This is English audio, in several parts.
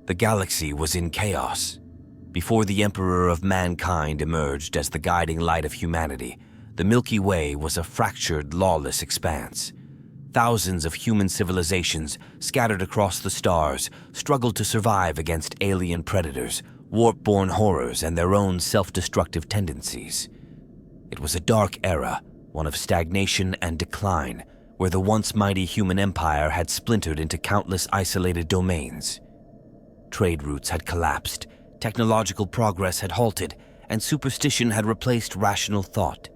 The galaxy was in chaos. Before the Emperor of Mankind emerged as the guiding light of humanity, the Milky Way was a fractured, lawless expanse. Thousands of human civilizations scattered across the stars struggled to survive against alien predators, warp-born horrors, and their own self-destructive tendencies. It was a dark era, one of stagnation and decline, where the once mighty human empire had splintered into countless isolated domains. Trade routes had collapsed, technological progress had halted, and superstition had replaced rational thought.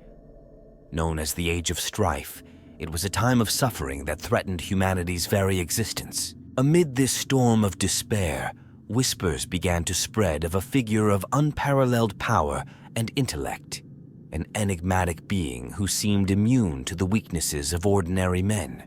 Known as the Age of Strife, it was a time of suffering that threatened humanity's very existence. Amid this storm of despair, whispers began to spread of a figure of unparalleled power and intellect, an enigmatic being who seemed immune to the weaknesses of ordinary men.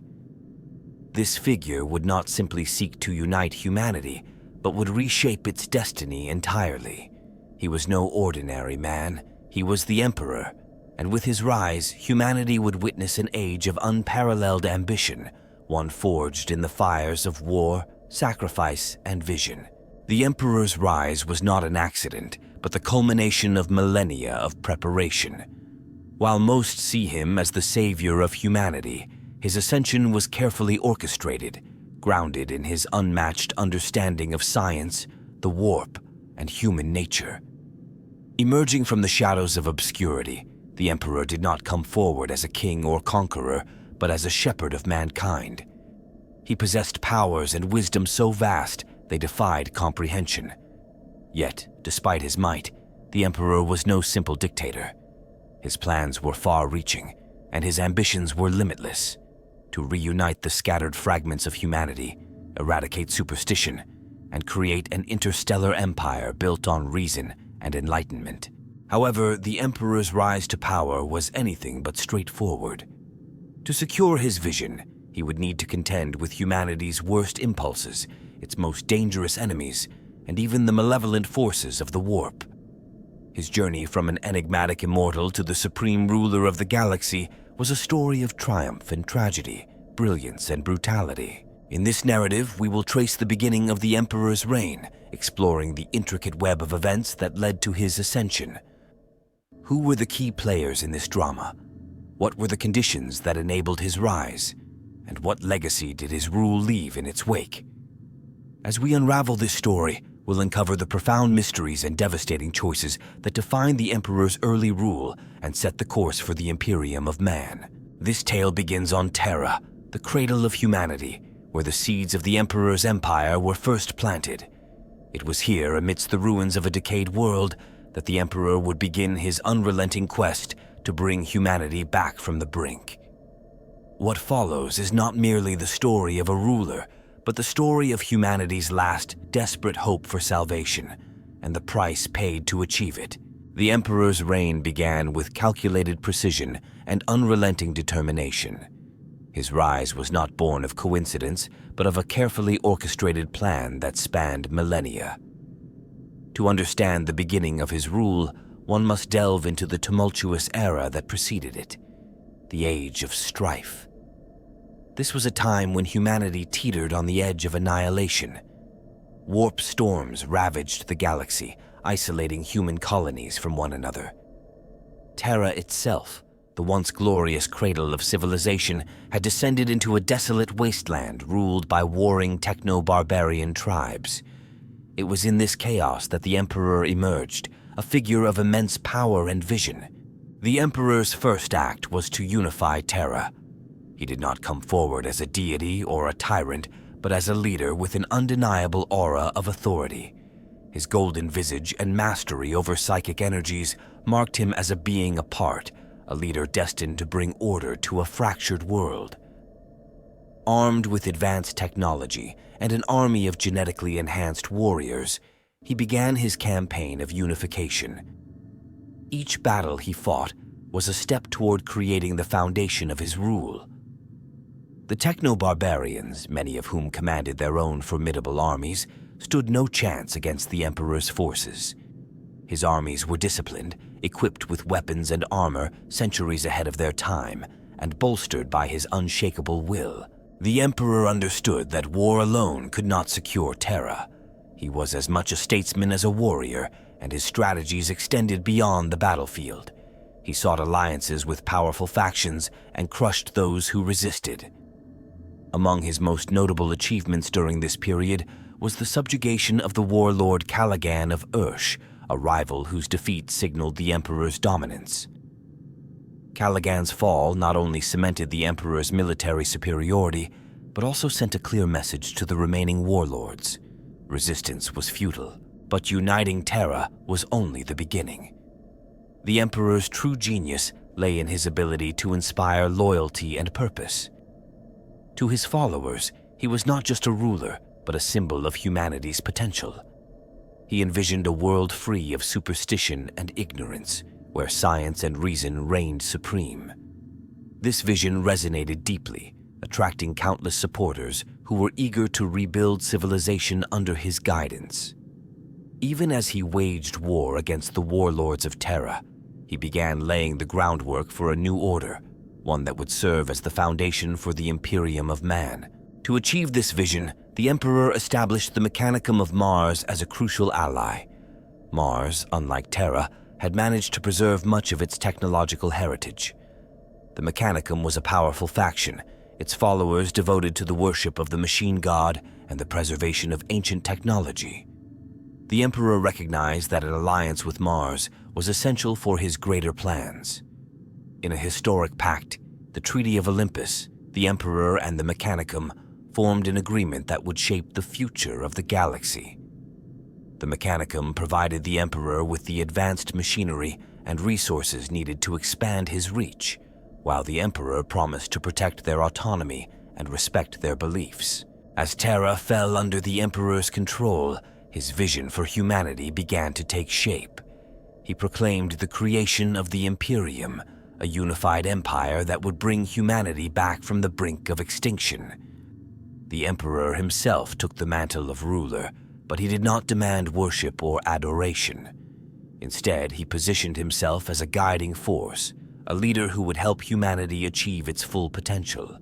This figure would not simply seek to unite humanity, but would reshape its destiny entirely. He was no ordinary man. He was the Emperor, and with his rise, humanity would witness an age of unparalleled ambition, one forged in the fires of war, sacrifice, and vision. The Emperor's rise was not an accident, but the culmination of millennia of preparation. While most see him as the savior of humanity, his ascension was carefully orchestrated, grounded in his unmatched understanding of science, the warp, and human nature. Emerging from the shadows of obscurity, the Emperor did not come forward as a king or conqueror, but as a shepherd of mankind. He possessed powers and wisdom so vast they defied comprehension. Yet, despite his might, the Emperor was no simple dictator. His plans were far-reaching, and his ambitions were limitless: to reunite the scattered fragments of humanity, eradicate superstition, and create an interstellar empire built on reason and enlightenment. However, the Emperor's rise to power was anything but straightforward. To secure his vision, he would need to contend with humanity's worst impulses, its most dangerous enemies, and even the malevolent forces of the warp. His journey from an enigmatic immortal to the supreme ruler of the galaxy was a story of triumph and tragedy, brilliance and brutality. In this narrative, we will trace the beginning of the Emperor's reign, exploring the intricate web of events that led to his ascension. Who were the key players in this drama? What were the conditions that enabled his rise? And what legacy did his rule leave in its wake? As we unravel this story, we'll uncover the profound mysteries and devastating choices that defined the Emperor's early rule and set the course for the Imperium of Man. This tale begins on Terra, the cradle of humanity, where the seeds of the Emperor's empire were first planted. It was here, amidst the ruins of a decayed world, that the Emperor would begin his unrelenting quest to bring humanity back from the brink. What follows is not merely the story of a ruler, but the story of humanity's last desperate hope for salvation, and the price paid to achieve it. The Emperor's reign began with calculated precision and unrelenting determination. His rise was not born of coincidence, but of a carefully orchestrated plan that spanned millennia. To understand the beginning of his rule, one must delve into the tumultuous era that preceded it, the Age of Strife. This was a time when humanity teetered on the edge of annihilation. Warp storms ravaged the galaxy, isolating human colonies from one another. Terra itself, the once glorious cradle of civilization, had descended into a desolate wasteland ruled by warring techno-barbarian tribes. It was in this chaos that the Emperor emerged, a figure of immense power and vision. The Emperor's first act was to unify Terra. He did not come forward as a deity or a tyrant, but as a leader with an undeniable aura of authority. His golden visage and mastery over psychic energies marked him as a being apart, a leader destined to bring order to a fractured world. Armed with advanced technology and an army of genetically enhanced warriors, he began his campaign of unification. Each battle he fought was a step toward creating the foundation of his rule. The techno-barbarians, many of whom commanded their own formidable armies, stood no chance against the Emperor's forces. His armies were disciplined, equipped with weapons and armor centuries ahead of their time, and bolstered by his unshakable will. The Emperor understood that war alone could not secure Terra. He was as much a statesman as a warrior, and his strategies extended beyond the battlefield. He sought alliances with powerful factions and crushed those who resisted. Among his most notable achievements during this period was the subjugation of the warlord Caligan of Ursh, a rival whose defeat signaled the Emperor's dominance. Caligan's fall not only cemented the Emperor's military superiority, but also sent a clear message to the remaining warlords. Resistance was futile, but uniting Terra was only the beginning. The Emperor's true genius lay in his ability to inspire loyalty and purpose. To his followers, he was not just a ruler, but a symbol of humanity's potential. He envisioned a world free of superstition and ignorance, where science and reason reigned supreme. This vision resonated deeply, attracting countless supporters who were eager to rebuild civilization under his guidance. Even as he waged war against the warlords of Terra, he began laying the groundwork for a new order, one that would serve as the foundation for the imperium of man. To achieve this vision, the Emperor established the Mechanicum of Mars as a crucial ally. Mars, unlike Terra, had managed to preserve much of its technological heritage. The Mechanicum was a powerful faction, its followers devoted to the worship of the machine god and the preservation of ancient technology. The Emperor recognized that an alliance with Mars was essential for his greater plans. In a historic pact, the Treaty of Olympus, the Emperor and the Mechanicum formed an agreement that would shape the future of the galaxy. The Mechanicum provided the Emperor with the advanced machinery and resources needed to expand his reach, while the Emperor promised to protect their autonomy and respect their beliefs. As Terra fell under the Emperor's control, his vision for humanity began to take shape. He proclaimed the creation of the Imperium, a unified empire that would bring humanity back from the brink of extinction. The Emperor himself took the mantle of ruler, but he did not demand worship or adoration. Instead, he positioned himself as a guiding force, a leader who would help humanity achieve its full potential.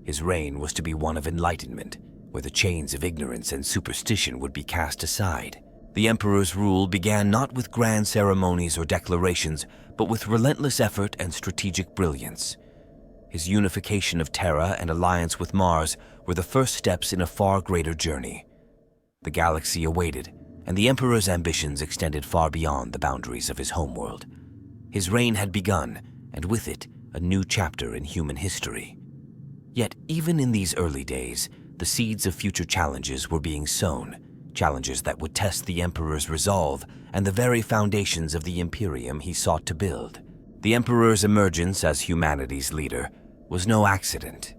His reign was to be one of enlightenment, where the chains of ignorance and superstition would be cast aside. The Emperor's rule began not with grand ceremonies or declarations, but with relentless effort and strategic brilliance. His unification of Terra and alliance with Mars were the first steps in a far greater journey. The galaxy awaited, and the Emperor's ambitions extended far beyond the boundaries of his homeworld. His reign had begun, and with it, a new chapter in human history. Yet, even in these early days, the seeds of future challenges were being sown, challenges that would test the Emperor's resolve and the very foundations of the Imperium he sought to build. The Emperor's emergence as humanity's leader was no accident.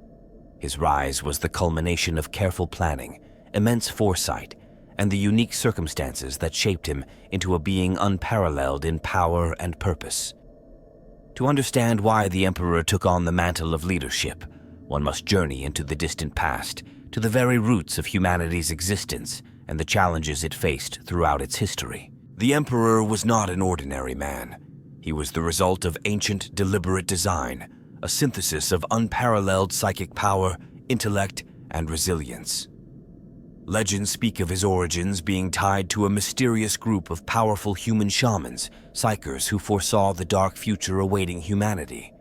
His rise was the culmination of careful planning, immense foresight, and the unique circumstances that shaped him into a being unparalleled in power and purpose. To understand why the Emperor took on the mantle of leadership, one must journey into the distant past, to the very roots of humanity's existence and the challenges it faced throughout its history. The Emperor was not an ordinary man. He was the result of ancient, deliberate design, a synthesis of unparalleled psychic power, intellect, and resilience. Legends speak of his origins being tied to a mysterious group of powerful human shamans, psychers who foresaw the dark future awaiting humanity.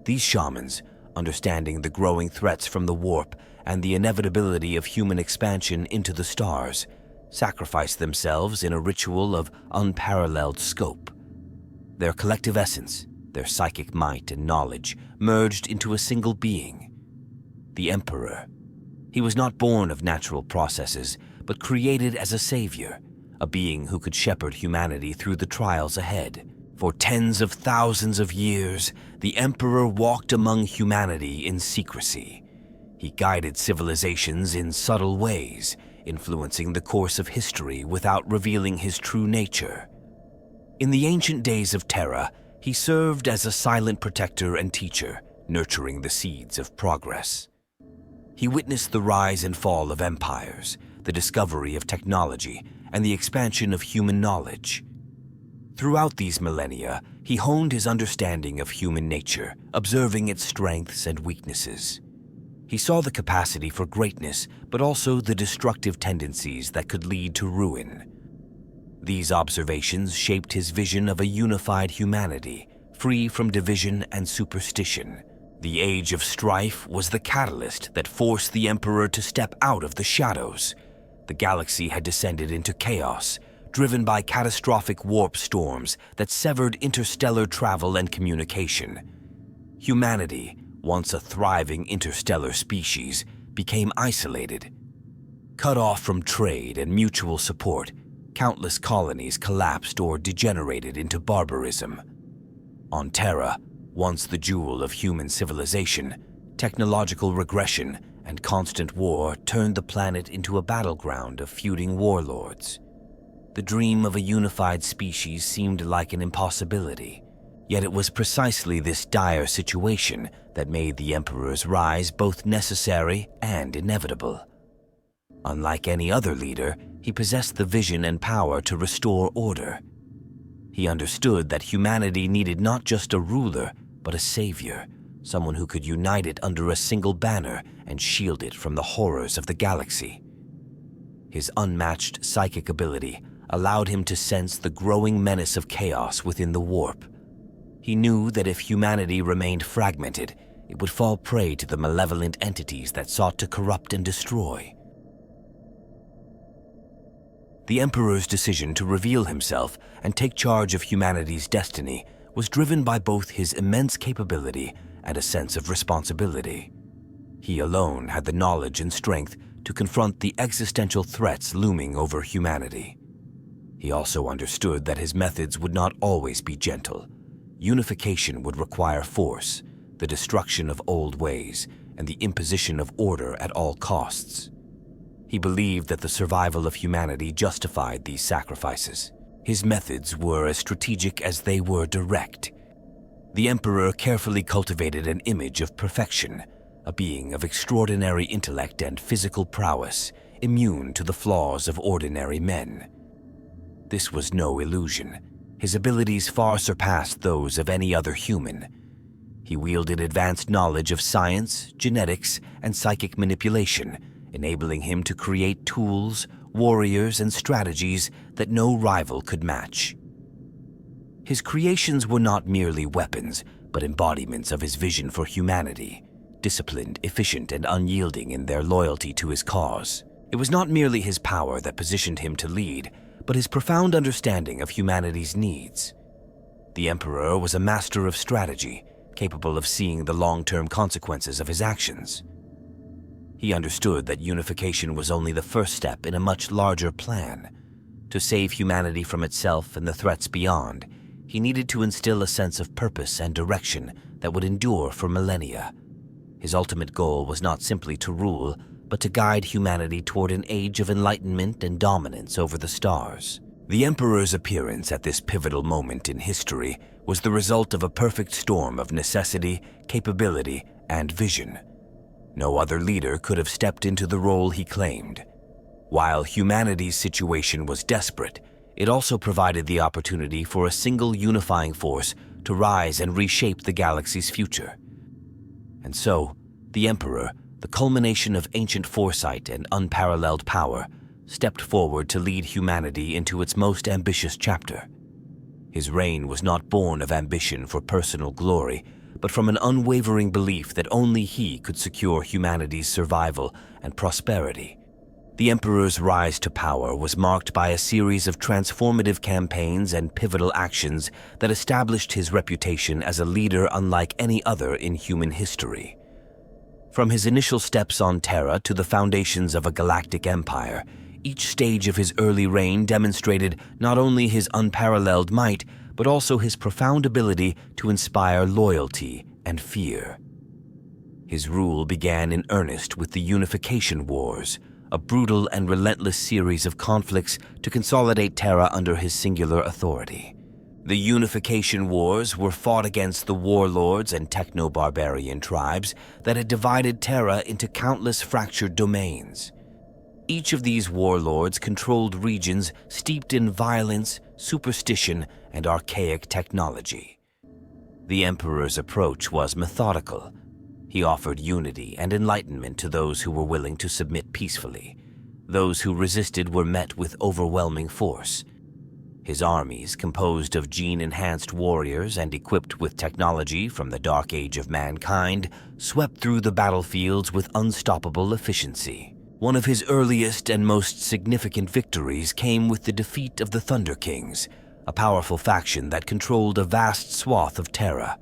These shamans, understanding the growing threats from the warp and the inevitability of human expansion into the stars, sacrificed themselves in a ritual of unparalleled scope. Their collective essence, their psychic might and knowledge, merged into a single being, the Emperor. He was not born of natural processes, but created as a savior, a being who could shepherd humanity through the trials ahead. For tens of thousands of years, the Emperor walked among humanity in secrecy. He guided civilizations in subtle ways, influencing the course of history without revealing his true nature. In the ancient days of Terra, he served as a silent protector and teacher, nurturing the seeds of progress. He witnessed the rise and fall of empires, the discovery of technology, and the expansion of human knowledge. Throughout these millennia, he honed his understanding of human nature, observing its strengths and weaknesses. He saw the capacity for greatness, but also the destructive tendencies that could lead to ruin. These observations shaped his vision of a unified humanity, free from division and superstition. The Age of Strife was the catalyst that forced the Emperor to step out of the shadows. The galaxy had descended into chaos, driven by catastrophic warp storms that severed interstellar travel and communication. Humanity, once a thriving interstellar species, became isolated. Cut off from trade and mutual support, countless colonies collapsed or degenerated into barbarism. On Terra, once the jewel of human civilization, technological regression and constant war turned the planet into a battleground of feuding warlords. The dream of a unified species seemed like an impossibility, yet it was precisely this dire situation that made the Emperor's rise both necessary and inevitable. Unlike any other leader, he possessed the vision and power to restore order. He understood that humanity needed not just a ruler, but a savior, someone who could unite it under a single banner and shield it from the horrors of the galaxy. His unmatched psychic ability allowed him to sense the growing menace of chaos within the warp. He knew that if humanity remained fragmented, it would fall prey to the malevolent entities that sought to corrupt and destroy. The Emperor's decision to reveal himself and take charge of humanity's destiny was driven by both his immense capability and a sense of responsibility. He alone had the knowledge and strength to confront the existential threats looming over humanity. He also understood that his methods would not always be gentle. Unification would require force, the destruction of old ways, and the imposition of order at all costs. He believed that the survival of humanity justified these sacrifices. His methods were as strategic as they were direct. The Emperor carefully cultivated an image of perfection, a being of extraordinary intellect and physical prowess, immune to the flaws of ordinary men. This was no illusion. His abilities far surpassed those of any other human. He wielded advanced knowledge of science, genetics, and psychic manipulation, enabling him to create tools, warriors, and strategies that no rival could match. His creations were not merely weapons, but embodiments of his vision for humanity, disciplined, efficient, and unyielding in their loyalty to his cause. It was not merely his power that positioned him to lead, but his profound understanding of humanity's needs. The Emperor was a master of strategy, capable of seeing the long-term consequences of his actions. He understood that unification was only the first step in a much larger plan. To save humanity from itself and the threats beyond, he needed to instill a sense of purpose and direction that would endure for millennia. His ultimate goal was not simply to rule, but to guide humanity toward an age of enlightenment and dominance over the stars. The Emperor's appearance at this pivotal moment in history was the result of a perfect storm of necessity, capability, and vision. No other leader could have stepped into the role he claimed. While humanity's situation was desperate, it also provided the opportunity for a single unifying force to rise and reshape the galaxy's future. And so, the Emperor, the culmination of ancient foresight and unparalleled power, stepped forward to lead humanity into its most ambitious chapter. His reign was not born of ambition for personal glory, but from an unwavering belief that only he could secure humanity's survival and prosperity. The Emperor's rise to power was marked by a series of transformative campaigns and pivotal actions that established his reputation as a leader unlike any other in human history. From his initial steps on Terra to the foundations of a galactic empire, each stage of his early reign demonstrated not only his unparalleled might, but also his profound ability to inspire loyalty and fear. His rule began in earnest with the Unification Wars, a brutal and relentless series of conflicts to consolidate Terra under his singular authority. The Unification Wars were fought against the warlords and techno-barbarian tribes that had divided Terra into countless fractured domains. Each of these warlords controlled regions steeped in violence, superstition, and archaic technology. The Emperor's approach was methodical. He offered unity and enlightenment to those who were willing to submit peacefully. Those who resisted were met with overwhelming force. His armies, composed of gene-enhanced warriors and equipped with technology from the dark age of mankind, swept through the battlefields with unstoppable efficiency. One of his earliest and most significant victories came with the defeat of the Thunder Kings, a powerful faction that controlled a vast swath of Terra.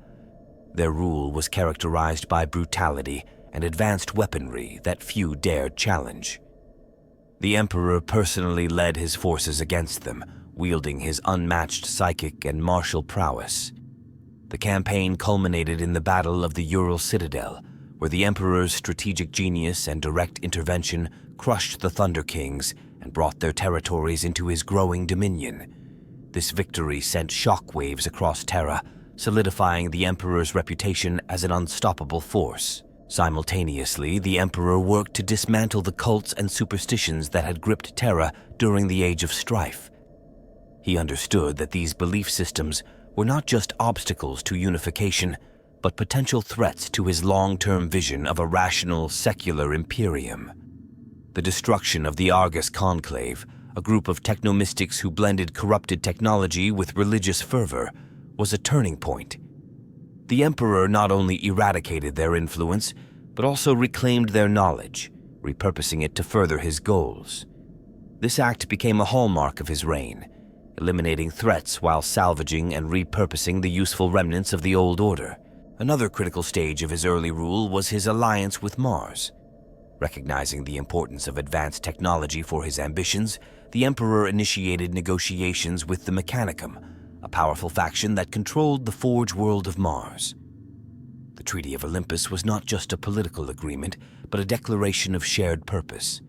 Their rule was characterized by brutality and advanced weaponry that few dared challenge. The Emperor personally led his forces against them, wielding his unmatched psychic and martial prowess. The campaign culminated in the Battle of the Ural Citadel, where the Emperor's strategic genius and direct intervention crushed the Thunder Kings and brought their territories into his growing dominion. This victory sent shockwaves across Terra, solidifying the Emperor's reputation as an unstoppable force. Simultaneously, the Emperor worked to dismantle the cults and superstitions that had gripped Terra during the Age of Strife. He understood that these belief systems were not just obstacles to unification, but potential threats to his long-term vision of a rational, secular imperium. The destruction of the Argus Conclave, a group of technomystics who blended corrupted technology with religious fervor, was a turning point. The Emperor not only eradicated their influence, but also reclaimed their knowledge, repurposing it to further his goals. This act became a hallmark of his reign, eliminating threats while salvaging and repurposing the useful remnants of the old order. Another critical stage of his early rule was his alliance with Mars. Recognizing the importance of advanced technology for his ambitions, the Emperor initiated negotiations with the Mechanicum, a powerful faction that controlled the Forge world of Mars. The Treaty of Olympus was not just a political agreement, but a declaration of shared purpose.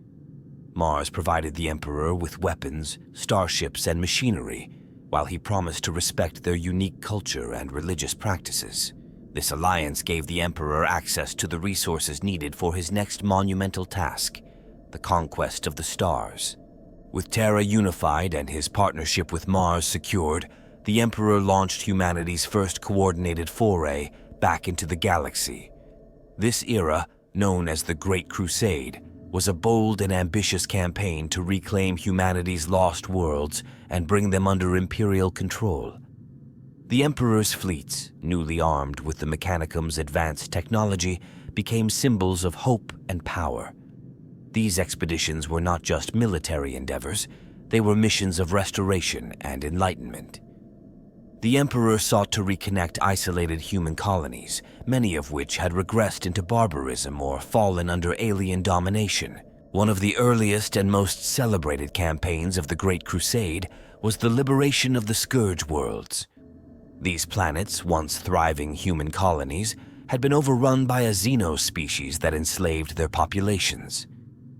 Mars provided the Emperor with weapons, starships, and machinery, while he promised to respect their unique culture and religious practices. This alliance gave the Emperor access to the resources needed for his next monumental task, the conquest of the stars. With Terra unified and his partnership with Mars secured, the Emperor launched humanity's first coordinated foray back into the galaxy. This era, known as the Great Crusade, was a bold and ambitious campaign to reclaim humanity's lost worlds and bring them under imperial control. The Emperor's fleets, newly armed with the Mechanicum's advanced technology, became symbols of hope and power. These expeditions were not just military endeavors, they were missions of restoration and enlightenment. The Emperor sought to reconnect isolated human colonies, many of which had regressed into barbarism or fallen under alien domination. One of the earliest and most celebrated campaigns of the Great Crusade was the liberation of the Scourge worlds. These planets, once thriving human colonies, had been overrun by a xenos species that enslaved their populations.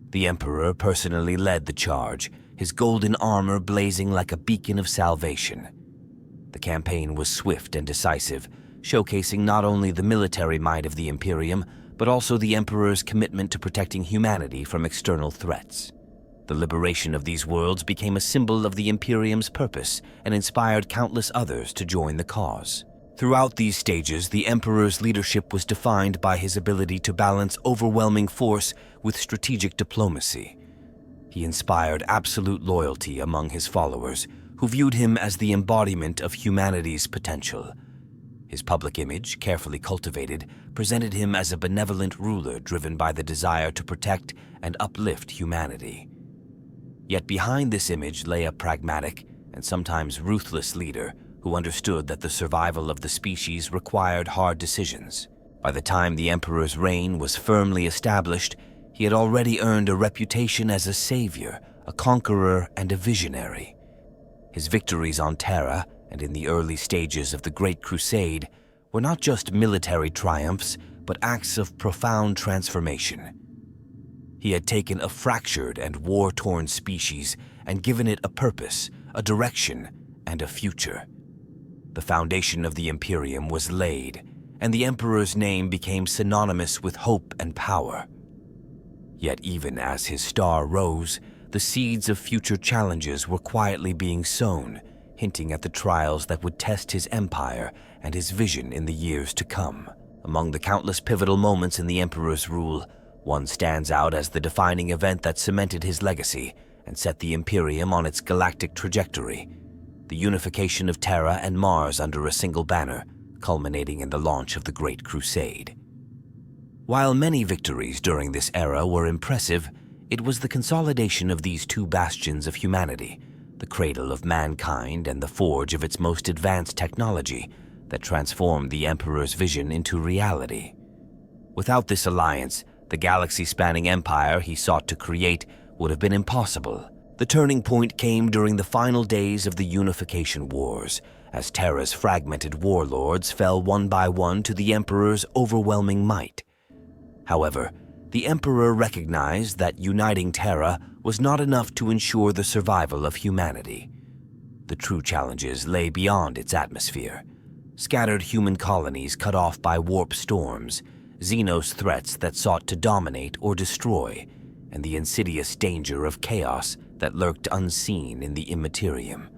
The Emperor personally led the charge, his golden armor blazing like a beacon of salvation. The campaign was swift and decisive, showcasing not only the military might of the Imperium, but also the Emperor's commitment to protecting humanity from external threats. The liberation of these worlds became a symbol of the Imperium's purpose and inspired countless others to join the cause. Throughout these stages, the Emperor's leadership was defined by his ability to balance overwhelming force with strategic diplomacy. He inspired absolute loyalty among his followers, who viewed him as the embodiment of humanity's potential. His public image, carefully cultivated, presented him as a benevolent ruler driven by the desire to protect and uplift humanity. Yet behind this image lay a pragmatic and sometimes ruthless leader who understood that the survival of the species required hard decisions. By the time the Emperor's reign was firmly established, he had already earned a reputation as a savior, a conqueror, and a visionary. His victories on Terra and in the early stages of the Great Crusade were not just military triumphs, but acts of profound transformation. He had taken a fractured and war-torn species and given it a purpose, a direction, and a future. The foundation of the Imperium was laid, and the Emperor's name became synonymous with hope and power. Yet even as his star rose, the seeds of future challenges were quietly being sown, hinting at the trials that would test his empire and his vision in the years to come. Among the countless pivotal moments in the Emperor's rule, one stands out as the defining event that cemented his legacy and set the Imperium on its galactic trajectory: the unification of Terra and Mars under a single banner, culminating in the launch of the Great Crusade. While many victories during this era were impressive, it was the consolidation of these two bastions of humanity, the cradle of mankind and the forge of its most advanced technology, that transformed the Emperor's vision into reality. Without this alliance, the galaxy-spanning empire he sought to create would have been impossible. The turning point came during the final days of the Unification Wars, as Terra's fragmented warlords fell one by one to the Emperor's overwhelming might. However, the Emperor recognized that uniting Terra was not enough to ensure the survival of humanity. The true challenges lay beyond its atmosphere: scattered human colonies cut off by warp storms, Xenos threats that sought to dominate or destroy, and the insidious danger of chaos that lurked unseen in the Imperium.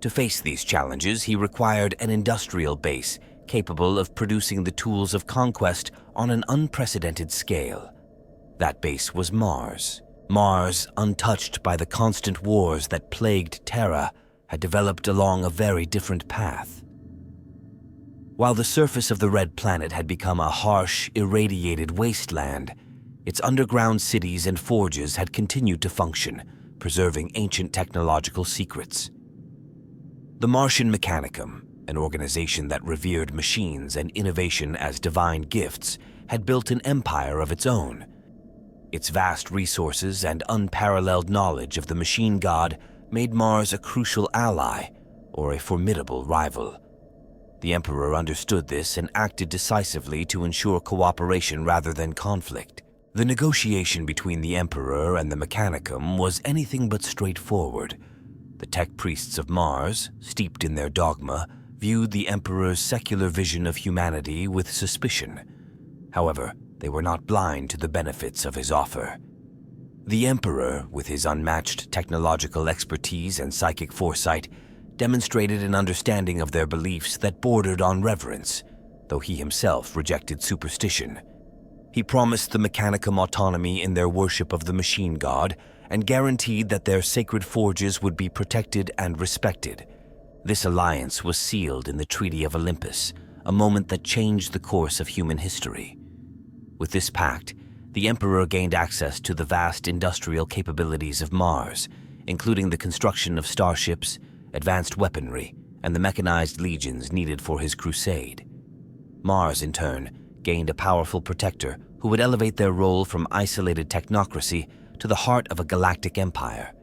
To face these challenges, he required an industrial base capable of producing the tools of conquest on an unprecedented scale. That base was Mars. Mars, untouched by the constant wars that plagued Terra, had developed along a very different path. While the surface of the red planet had become a harsh, irradiated wasteland, its underground cities and forges had continued to function, preserving ancient technological secrets. The Martian Mechanicum, an organization that revered machines and innovation as divine gifts, had built an empire of its own. Its vast resources and unparalleled knowledge of the machine god made Mars a crucial ally, or a formidable rival. The Emperor understood this and acted decisively to ensure cooperation rather than conflict. The negotiation between the Emperor and the Mechanicum was anything but straightforward. The tech priests of Mars, steeped in their dogma, viewed the Emperor's secular vision of humanity with suspicion. However, they were not blind to the benefits of his offer. The Emperor, with his unmatched technological expertise and psychic foresight, demonstrated an understanding of their beliefs that bordered on reverence, though he himself rejected superstition. He promised the Mechanicum autonomy in their worship of the machine god and guaranteed that their sacred forges would be protected and respected. This alliance was sealed in the Treaty of Olympus, a moment that changed the course of human history. With this pact, the Emperor gained access to the vast industrial capabilities of Mars, including the construction of starships, advanced weaponry, and the mechanized legions needed for his crusade. Mars, in turn, gained a powerful protector who would elevate their role from isolated technocracy to the heart of a galactic empire.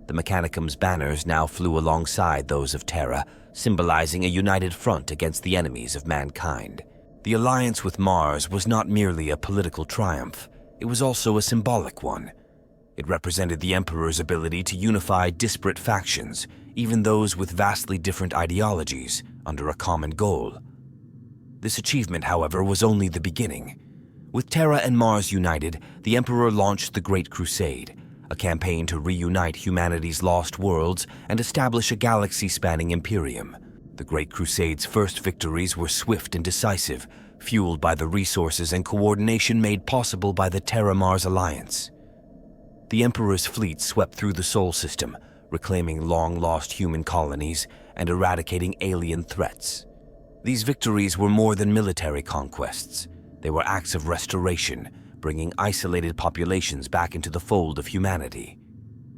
The Mechanicum's banners now flew alongside those of Terra, symbolizing a united front against the enemies of mankind. The alliance with Mars was not merely a political triumph, it was also a symbolic one. It represented the Emperor's ability to unify disparate factions, even those with vastly different ideologies, under a common goal. This achievement, however, was only the beginning. With Terra and Mars united, the Emperor launched the Great Crusade, a campaign to reunite humanity's lost worlds and establish a galaxy-spanning imperium. The Great Crusade's first victories were swift and decisive, fueled by the resources and coordination made possible by the Terra-Mars alliance. The Emperor's fleet swept through the Sol system, reclaiming long-lost human colonies and eradicating alien threats. These victories were more than military conquests. They were acts of restoration, bringing isolated populations back into the fold of humanity.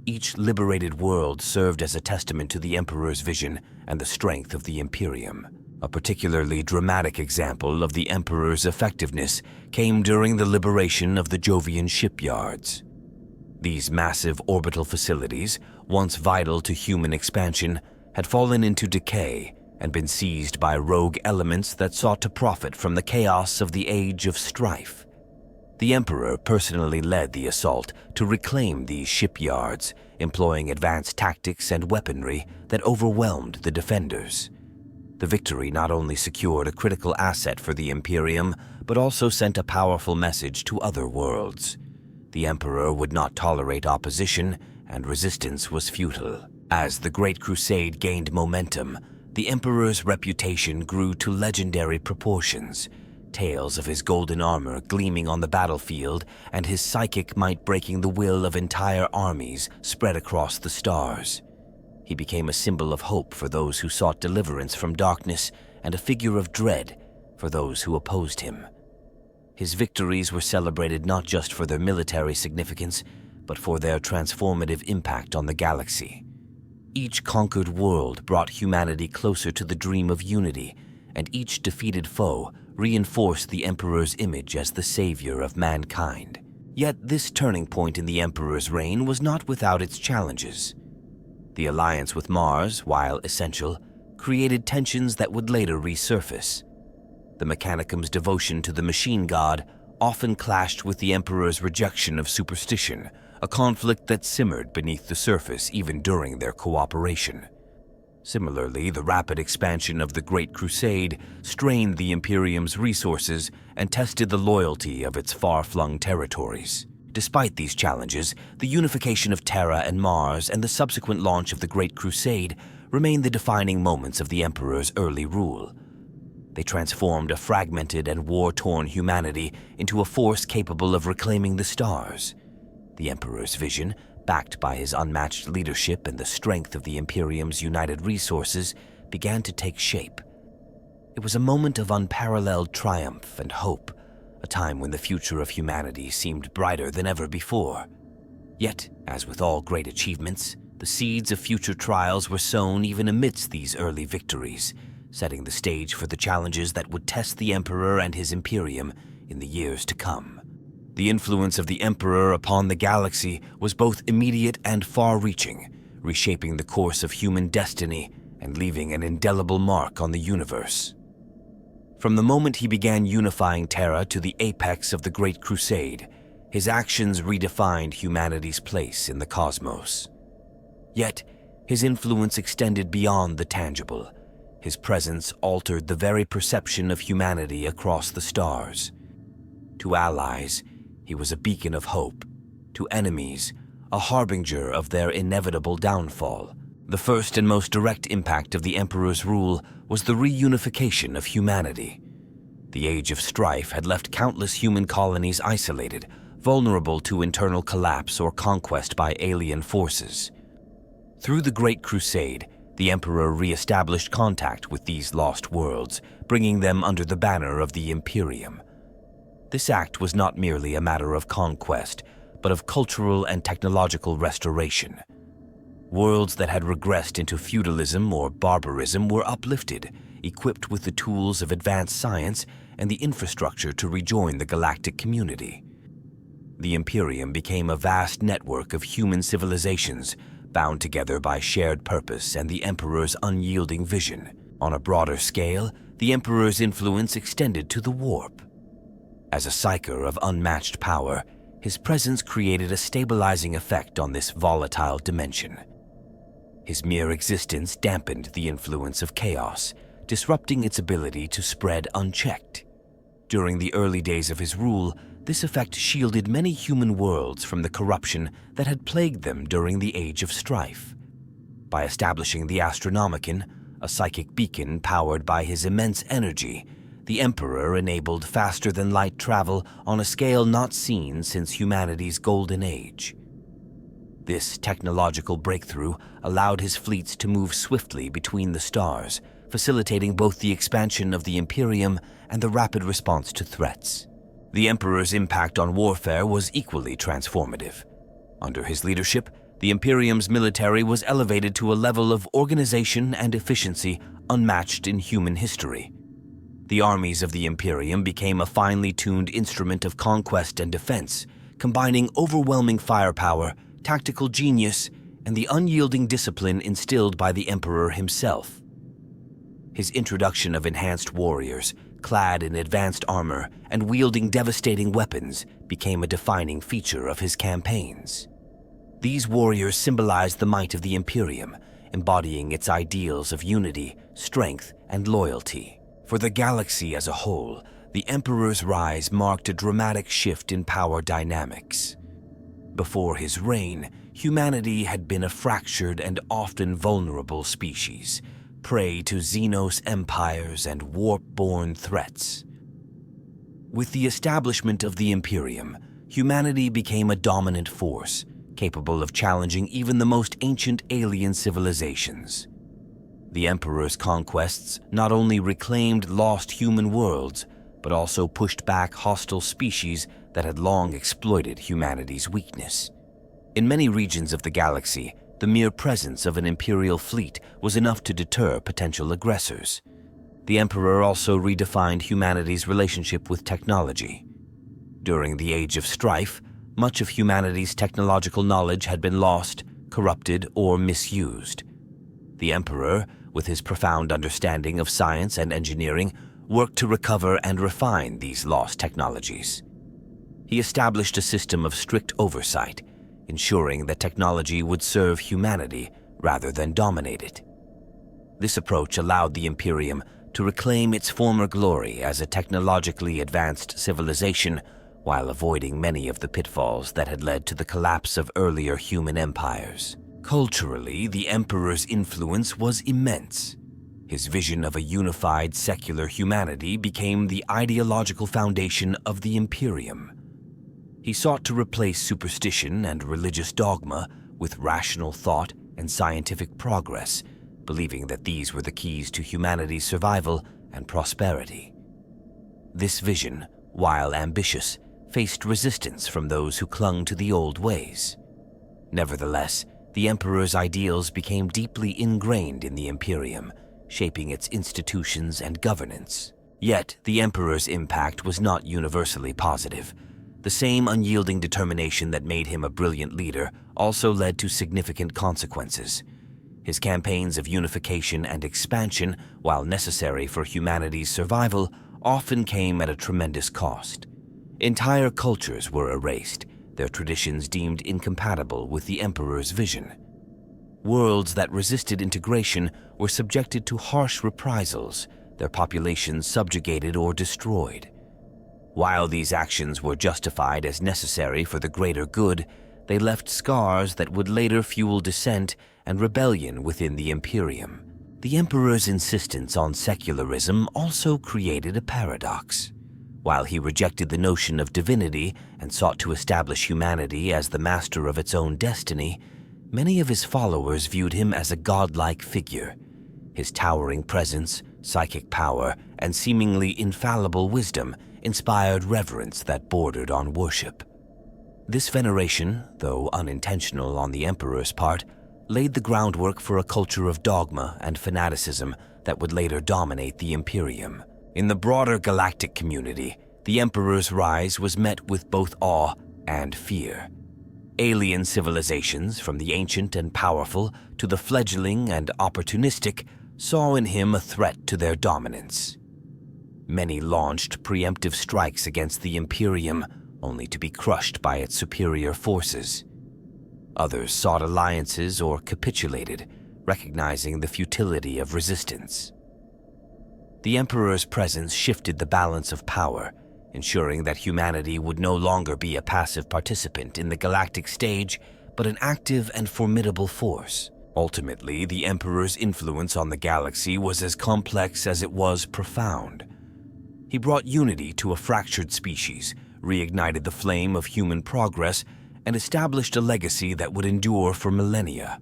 Each liberated world served as a testament to the Emperor's vision and the strength of the Imperium. A particularly dramatic example of the Emperor's effectiveness came during the liberation of the Jovian shipyards. These massive orbital facilities, once vital to human expansion, had fallen into decay and been seized by rogue elements that sought to profit from the chaos of the Age of Strife. The Emperor personally led the assault to reclaim these shipyards, employing advanced tactics and weaponry that overwhelmed the defenders. The victory not only secured a critical asset for the Imperium, but also sent a powerful message to other worlds. The Emperor would not tolerate opposition, and resistance was futile. As the Great Crusade gained momentum, the Emperor's reputation grew to legendary proportions. Tales of his golden armor gleaming on the battlefield and his psychic might breaking the will of entire armies spread across the stars. He became a symbol of hope for those who sought deliverance from darkness and a figure of dread for those who opposed him. His victories were celebrated not just for their military significance, but for their transformative impact on the galaxy. Each conquered world brought humanity closer to the dream of unity, and each defeated foe reinforced the Emperor's image as the savior of mankind. Yet this turning point in the Emperor's reign was not without its challenges. The alliance with Mars, while essential, created tensions that would later resurface. The Mechanicum's devotion to the machine god often clashed with the Emperor's rejection of superstition, a conflict that simmered beneath the surface even during their cooperation. Similarly, the rapid expansion of the Great Crusade strained the Imperium's resources and tested the loyalty of its far-flung territories. Despite these challenges, the unification of Terra and Mars and the subsequent launch of the Great Crusade remain the defining moments of the Emperor's early rule. They transformed a fragmented and war-torn humanity into a force capable of reclaiming the stars. The Emperor's vision, backed by his unmatched leadership and the strength of the Imperium's united resources, began to take shape. It was a moment of unparalleled triumph and hope, a time when the future of humanity seemed brighter than ever before. Yet, as with all great achievements, the seeds of future trials were sown even amidst these early victories, setting the stage for the challenges that would test the Emperor and his Imperium in the years to come. The influence of the Emperor upon the galaxy was both immediate and far-reaching, reshaping the course of human destiny and leaving an indelible mark on the universe. From the moment he began unifying Terra to the apex of the Great Crusade, his actions redefined humanity's place in the cosmos. Yet, his influence extended beyond the tangible. His presence altered the very perception of humanity across the stars. To allies, he was a beacon of hope. To enemies, a harbinger of their inevitable downfall. The first and most direct impact of the Emperor's rule was the reunification of humanity. The age of strife had left countless human colonies isolated, vulnerable to internal collapse or conquest by alien forces. Through the Great Crusade, the Emperor re-established contact with these lost worlds, bringing them under the banner of the Imperium. This act was not merely a matter of conquest, but of cultural and technological restoration. Worlds that had regressed into feudalism or barbarism were uplifted, equipped with the tools of advanced science and the infrastructure to rejoin the galactic community. The Imperium became a vast network of human civilizations, bound together by shared purpose and the Emperor's unyielding vision. On a broader scale, the Emperor's influence extended to the warp. As a psyker of unmatched power, his presence created a stabilizing effect on this volatile dimension. His mere existence dampened the influence of chaos, disrupting its ability to spread unchecked. During the early days of his rule, this effect shielded many human worlds from the corruption that had plagued them during the Age of Strife. By establishing the Astronomicon, a psychic beacon powered by his immense energy, the Emperor enabled faster-than-light travel on a scale not seen since humanity's golden age. This technological breakthrough allowed his fleets to move swiftly between the stars, facilitating both the expansion of the Imperium and the rapid response to threats. The Emperor's impact on warfare was equally transformative. Under his leadership, the Imperium's military was elevated to a level of organization and efficiency unmatched in human history. The armies of the Imperium became a finely tuned instrument of conquest and defense, combining overwhelming firepower, tactical genius, and the unyielding discipline instilled by the Emperor himself. His introduction of enhanced warriors, clad in advanced armor and wielding devastating weapons, became a defining feature of his campaigns. These warriors symbolized the might of the Imperium, embodying its ideals of unity, strength, and loyalty. For the galaxy as a whole, the Emperor's rise marked a dramatic shift in power dynamics. Before his reign, humanity had been a fractured and often vulnerable species, prey to Xenos empires and warp-born threats. With the establishment of the Imperium, humanity became a dominant force, capable of challenging even the most ancient alien civilizations. The Emperor's conquests not only reclaimed lost human worlds, but also pushed back hostile species that had long exploited humanity's weakness. In many regions of the galaxy, the mere presence of an Imperial fleet was enough to deter potential aggressors. The Emperor also redefined humanity's relationship with technology. During the Age of Strife, much of humanity's technological knowledge had been lost, corrupted, or misused. The Emperor, with his profound understanding of science and engineering, worked to recover and refine these lost technologies. He established a system of strict oversight, ensuring that technology would serve humanity rather than dominate it. This approach allowed the Imperium to reclaim its former glory as a technologically advanced civilization while avoiding many of the pitfalls that had led to the collapse of earlier human empires. Culturally, the Emperor's influence was immense. His vision of a unified secular humanity became the ideological foundation of the Imperium. He sought to replace superstition and religious dogma with rational thought and scientific progress, believing that these were the keys to humanity's survival and prosperity. This vision, while ambitious, faced resistance from those who clung to the old ways. Nevertheless, the Emperor's ideals became deeply ingrained in the Imperium, shaping its institutions and governance. Yet, the Emperor's impact was not universally positive. The same unyielding determination that made him a brilliant leader also led to significant consequences. His campaigns of unification and expansion, while necessary for humanity's survival, often came at a tremendous cost. Entire cultures were erased, their traditions deemed incompatible with the Emperor's vision. Worlds that resisted integration were subjected to harsh reprisals, their populations subjugated or destroyed. While these actions were justified as necessary for the greater good, they left scars that would later fuel dissent and rebellion within the Imperium. The Emperor's insistence on secularism also created a paradox. While he rejected the notion of divinity and sought to establish humanity as the master of its own destiny, many of his followers viewed him as a godlike figure. His towering presence, psychic power, and seemingly infallible wisdom inspired reverence that bordered on worship. This veneration, though unintentional on the Emperor's part, laid the groundwork for a culture of dogma and fanaticism that would later dominate the Imperium. In the broader galactic community, the Emperor's rise was met with both awe and fear. Alien civilizations, from the ancient and powerful to the fledgling and opportunistic, saw in him a threat to their dominance. Many launched preemptive strikes against the Imperium, only to be crushed by its superior forces. Others sought alliances or capitulated, recognizing the futility of resistance. The Emperor's presence shifted the balance of power, ensuring that humanity would no longer be a passive participant in the galactic stage, but an active and formidable force. Ultimately, the Emperor's influence on the galaxy was as complex as it was profound. He brought unity to a fractured species, reignited the flame of human progress, and established a legacy that would endure for millennia.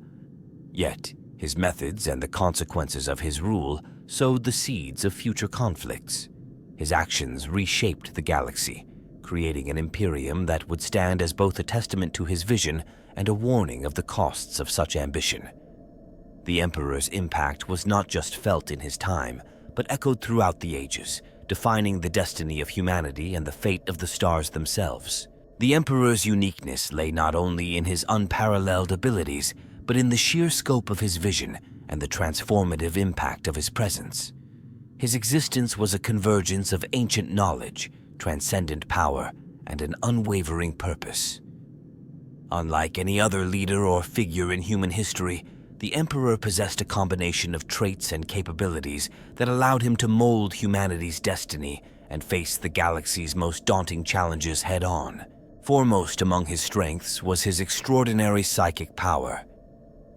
Yet, his methods and the consequences of his rule sowed the seeds of future conflicts. His actions reshaped the galaxy, creating an imperium that would stand as both a testament to his vision and a warning of the costs of such ambition. The Emperor's impact was not just felt in his time, but echoed throughout the ages, defining the destiny of humanity and the fate of the stars themselves. The Emperor's uniqueness lay not only in his unparalleled abilities, but in the sheer scope of his vision and the transformative impact of his presence. His existence was a convergence of ancient knowledge, transcendent power, and an unwavering purpose. Unlike any other leader or figure in human history, the Emperor possessed a combination of traits and capabilities that allowed him to mold humanity's destiny and face the galaxy's most daunting challenges head-on. Foremost among his strengths was his extraordinary psychic power.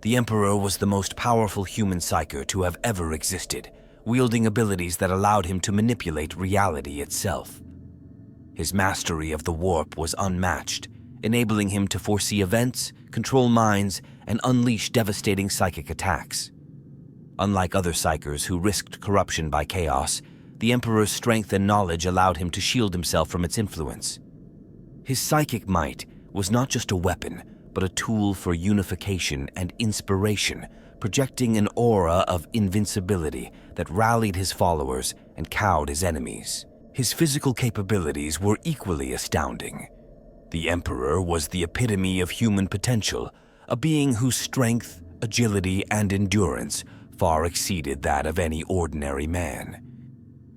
The Emperor was the most powerful human psyker to have ever existed, wielding abilities that allowed him to manipulate reality itself. His mastery of the warp was unmatched, enabling him to foresee events, control minds, and unleash devastating psychic attacks. Unlike other psykers who risked corruption by chaos, the Emperor's strength and knowledge allowed him to shield himself from its influence. His psychic might was not just a weapon, but a tool for unification and inspiration, projecting an aura of invincibility that rallied his followers and cowed his enemies. His physical capabilities were equally astounding. The Emperor was the epitome of human potential, a being whose strength, agility, and endurance far exceeded that of any ordinary man.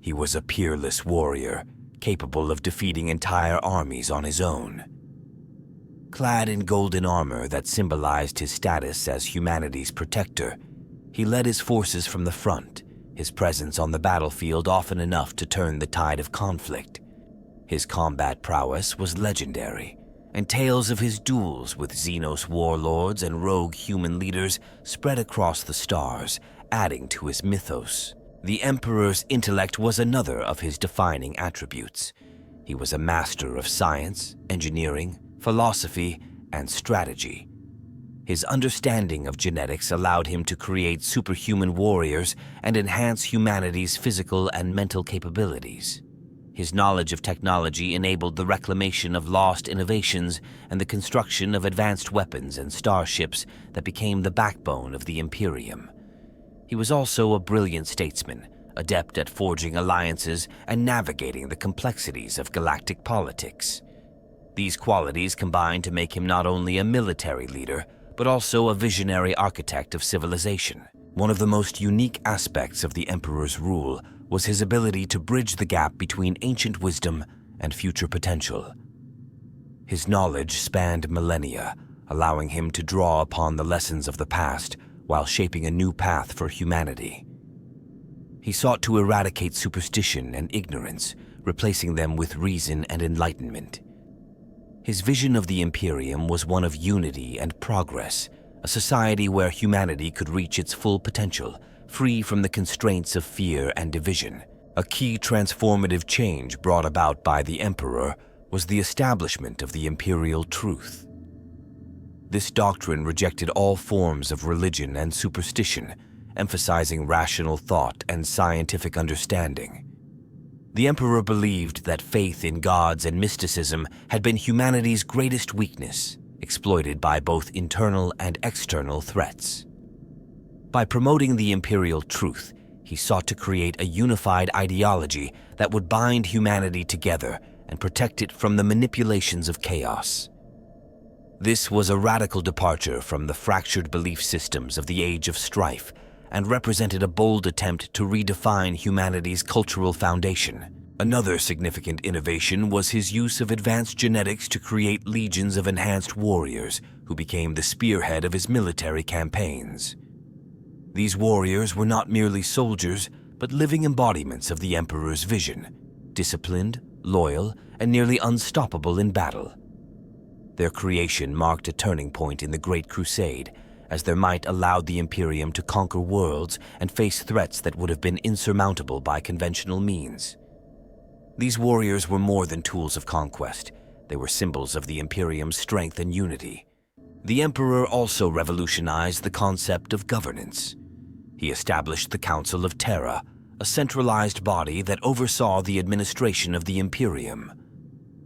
He was a peerless warrior, capable of defeating entire armies on his own. Clad in golden armor that symbolized his status as humanity's protector, he led his forces from the front, his presence on the battlefield often enough to turn the tide of conflict. His combat prowess was legendary, and tales of his duels with Xenos warlords and rogue human leaders spread across the stars, adding to his mythos. The Emperor's intellect was another of his defining attributes. He was a master of science, engineering, philosophy, and strategy. His understanding of genetics allowed him to create superhuman warriors and enhance humanity's physical and mental capabilities. His knowledge of technology enabled the reclamation of lost innovations and the construction of advanced weapons and starships that became the backbone of the Imperium. He was also a brilliant statesman, adept at forging alliances and navigating the complexities of galactic politics. These qualities combined to make him not only a military leader, but also a visionary architect of civilization. One of the most unique aspects of the Emperor's rule was his ability to bridge the gap between ancient wisdom and future potential. His knowledge spanned millennia, allowing him to draw upon the lessons of the past while shaping a new path for humanity. He sought to eradicate superstition and ignorance, replacing them with reason and enlightenment. His vision of the Imperium was one of unity and progress, a society where humanity could reach its full potential, free from the constraints of fear and division. A key transformative change brought about by the Emperor was the establishment of the imperial truth. This doctrine rejected all forms of religion and superstition, emphasizing rational thought and scientific understanding. The Emperor believed that faith in gods and mysticism had been humanity's greatest weakness, exploited by both internal and external threats. By promoting the imperial truth, he sought to create a unified ideology that would bind humanity together and protect it from the manipulations of chaos. This was a radical departure from the fractured belief systems of the Age of Strife and represented a bold attempt to redefine humanity's cultural foundation. Another significant innovation was his use of advanced genetics to create legions of enhanced warriors who became the spearhead of his military campaigns. These warriors were not merely soldiers, but living embodiments of the Emperor's vision, disciplined, loyal, and nearly unstoppable in battle. Their creation marked a turning point in the Great Crusade, as their might allowed the Imperium to conquer worlds and face threats that would have been insurmountable by conventional means. These warriors were more than tools of conquest. They were symbols of the Imperium's strength and unity. The Emperor also revolutionized the concept of governance. He established the Council of Terra, a centralized body that oversaw the administration of the Imperium.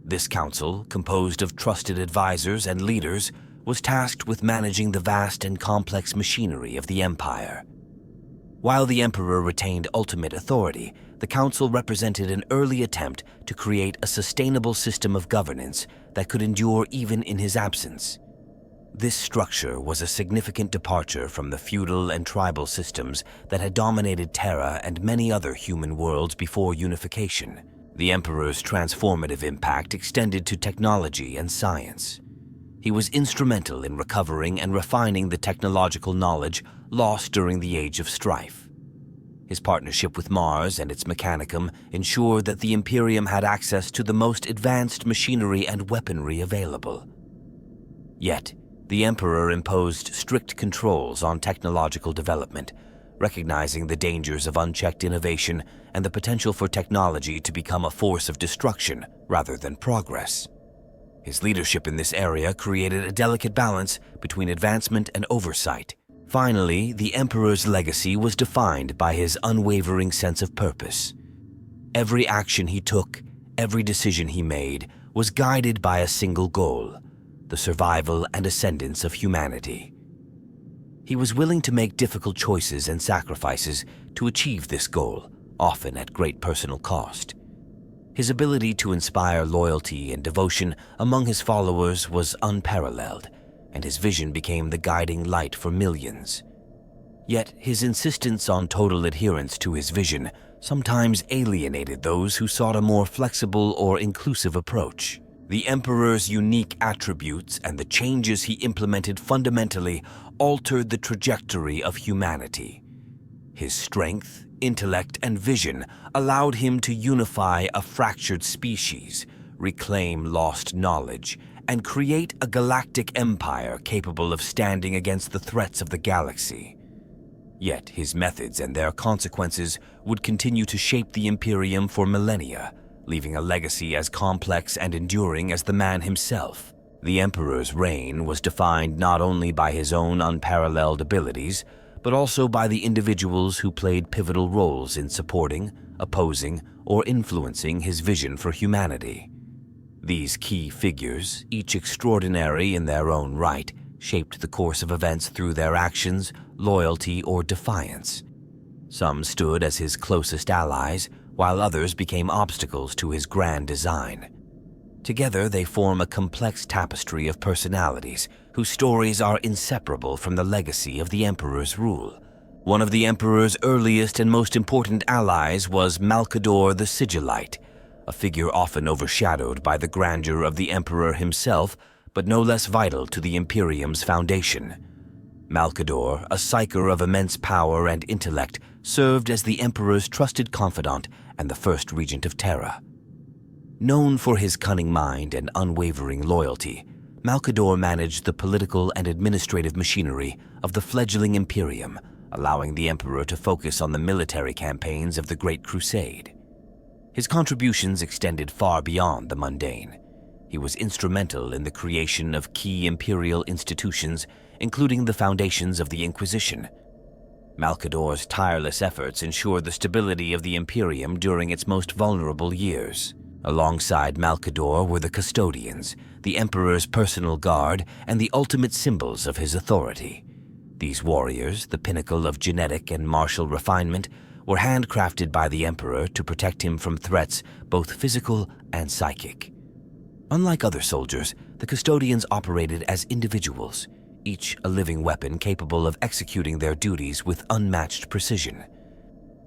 This council, composed of trusted advisors and leaders, was tasked with managing the vast and complex machinery of the Empire. While the Emperor retained ultimate authority, the Council represented an early attempt to create a sustainable system of governance that could endure even in his absence. This structure was a significant departure from the feudal and tribal systems that had dominated Terra and many other human worlds before unification. The Emperor's transformative impact extended to technology and science. He was instrumental in recovering and refining the technological knowledge lost during the Age of Strife. His partnership with Mars and its Mechanicum ensured that the Imperium had access to the most advanced machinery and weaponry available. Yet, The emperor imposed strict controls on technological development, recognizing the dangers of unchecked innovation and the potential for technology to become a force of destruction rather than progress. His leadership in this area created a delicate balance between advancement and oversight. Finally, the emperor's legacy was defined by his unwavering sense of purpose. Every action he took, every decision he made, was guided by a single goal: the survival and ascendance of humanity. He was willing to make difficult choices and sacrifices to achieve this goal, often at great personal cost. His ability to inspire loyalty and devotion among his followers was unparalleled, and his vision became the guiding light for millions. Yet his insistence on total adherence to his vision sometimes alienated those who sought a more flexible or inclusive approach. The emperor's unique attributes and the changes he implemented fundamentally altered the trajectory of humanity. His strength, intellect, and vision allowed him to unify a fractured species, reclaim lost knowledge, and create a galactic empire capable of standing against the threats of the galaxy. Yet his methods and their consequences would continue to shape the Imperium for millennia, leaving a legacy as complex and enduring as the man himself. The Emperor's reign was defined not only by his own unparalleled abilities, but also by the individuals who played pivotal roles in supporting, opposing, or influencing his vision for humanity. These key figures, each extraordinary in their own right, shaped the course of events through their actions, loyalty, or defiance. Some stood as his closest allies, while others became obstacles to his grand design. Together, they form a complex tapestry of personalities whose stories are inseparable from the legacy of the Emperor's rule. One of the Emperor's earliest and most important allies was Malcador the Sigillite, a figure often overshadowed by the grandeur of the Emperor himself, but no less vital to the Imperium's foundation. Malcador, a psyker of immense power and intellect, served as the Emperor's trusted confidant and the first regent of Terra. Known for his cunning mind and unwavering loyalty, Malcador managed the political and administrative machinery of the fledgling Imperium, allowing the Emperor to focus on the military campaigns of the Great Crusade. His contributions extended far beyond the mundane. He was instrumental in the creation of key imperial institutions, including the foundations of the Inquisition. Malcador's tireless efforts ensured the stability of the Imperium during its most vulnerable years. Alongside Malcador were the Custodians, the Emperor's personal guard, and the ultimate symbols of his authority. These warriors, the pinnacle of genetic and martial refinement, were handcrafted by the Emperor to protect him from threats both physical and psychic. Unlike other soldiers, the Custodians operated as individuals, each a living weapon capable of executing their duties with unmatched precision.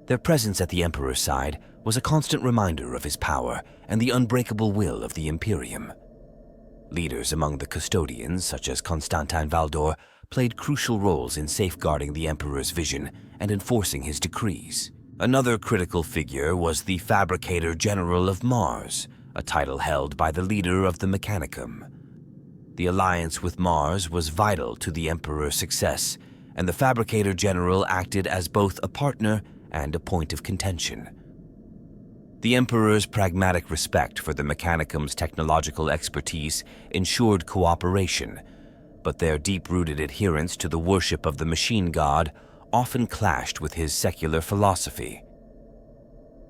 Their presence at the Emperor's side was a constant reminder of his power and the unbreakable will of the Imperium. Leaders among the Custodians, such as Constantin Valdor, played crucial roles in safeguarding the Emperor's vision and enforcing his decrees. Another critical figure was the Fabricator General of Mars, a title held by the leader of the Mechanicum. The alliance with Mars was vital to the Emperor's success, and the Fabricator General acted as both a partner and a point of contention. The Emperor's pragmatic respect for the Mechanicum's technological expertise ensured cooperation, but their deep-rooted adherence to the worship of the machine god often clashed with his secular philosophy.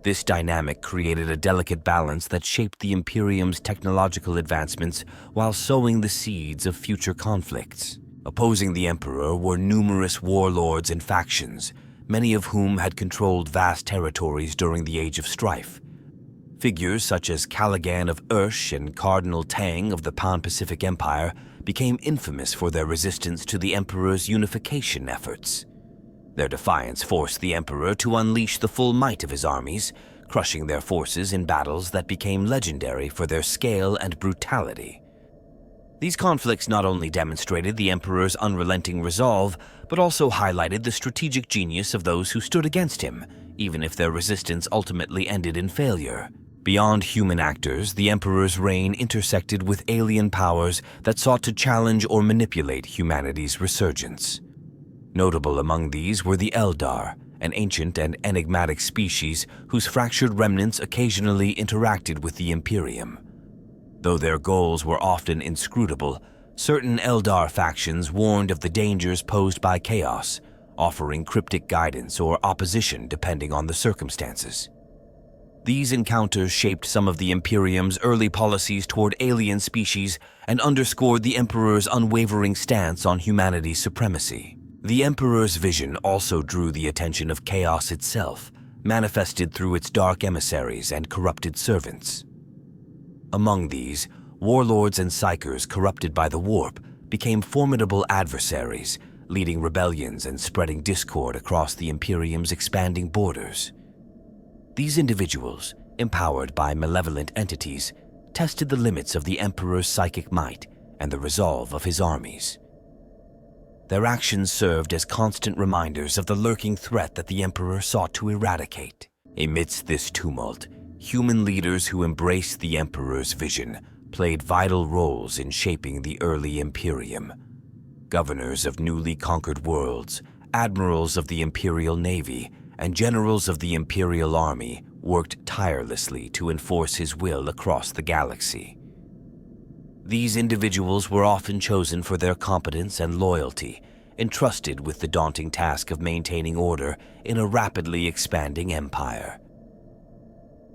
This dynamic created a delicate balance that shaped the Imperium's technological advancements while sowing the seeds of future conflicts. Opposing the Emperor were numerous warlords and factions, many of whom had controlled vast territories during the Age of Strife. Figures such as Caligan of Ursh and Cardinal Tang of the Pan-Pacific Empire became infamous for their resistance to the Emperor's unification efforts. Their defiance forced the Emperor to unleash the full might of his armies, crushing their forces in battles that became legendary for their scale and brutality. These conflicts not only demonstrated the Emperor's unrelenting resolve, but also highlighted the strategic genius of those who stood against him, even if their resistance ultimately ended in failure. Beyond human actors, the Emperor's reign intersected with alien powers that sought to challenge or manipulate humanity's resurgence. Notable among these were the Eldar, an ancient and enigmatic species whose fractured remnants occasionally interacted with the Imperium. Though their goals were often inscrutable, certain Eldar factions warned of the dangers posed by chaos, offering cryptic guidance or opposition depending on the circumstances. These encounters shaped some of the Imperium's early policies toward alien species and underscored the Emperor's unwavering stance on humanity's supremacy. The Emperor's vision also drew the attention of chaos itself, manifested through its dark emissaries and corrupted servants. Among these, warlords and psychers corrupted by the warp became formidable adversaries, leading rebellions and spreading discord across the Imperium's expanding borders. These individuals, empowered by malevolent entities, tested the limits of the Emperor's psychic might and the resolve of his armies. Their actions served as constant reminders of the lurking threat that the Emperor sought to eradicate. Amidst this tumult, human leaders who embraced the Emperor's vision played vital roles in shaping the early Imperium. Governors of newly conquered worlds, admirals of the Imperial Navy, and generals of the Imperial Army worked tirelessly to enforce his will across the galaxy. These individuals were often chosen for their competence and loyalty, entrusted with the daunting task of maintaining order in a rapidly expanding empire.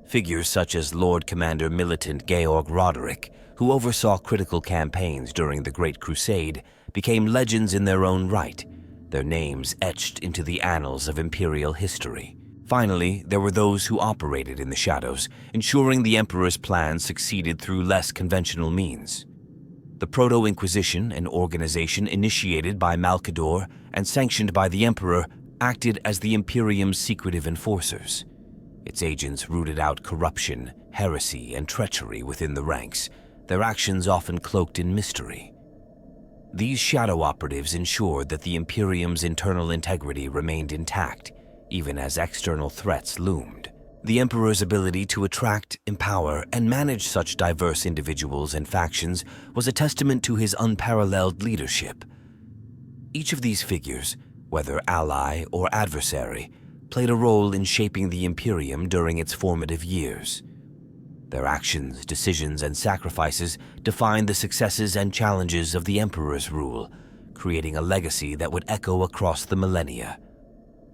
Figures such as Lord Commander Militant Georg Roderick, who oversaw critical campaigns during the Great Crusade, became legends in their own right, their names etched into the annals of Imperial history. Finally, there were those who operated in the shadows, ensuring the Emperor's plans succeeded through less conventional means. The Proto-Inquisition, an organization initiated by Malkador and sanctioned by the Emperor, acted as the Imperium's secretive enforcers. Its agents rooted out corruption, heresy, and treachery within the ranks, their actions often cloaked in mystery. These shadow operatives ensured that the Imperium's internal integrity remained intact, even as external threats loomed. The Emperor's ability to attract, empower, and manage such diverse individuals and factions was a testament to his unparalleled leadership. Each of these figures, whether ally or adversary, played a role in shaping the Imperium during its formative years. Their actions, decisions, and sacrifices defined the successes and challenges of the Emperor's rule, creating a legacy that would echo across the millennia.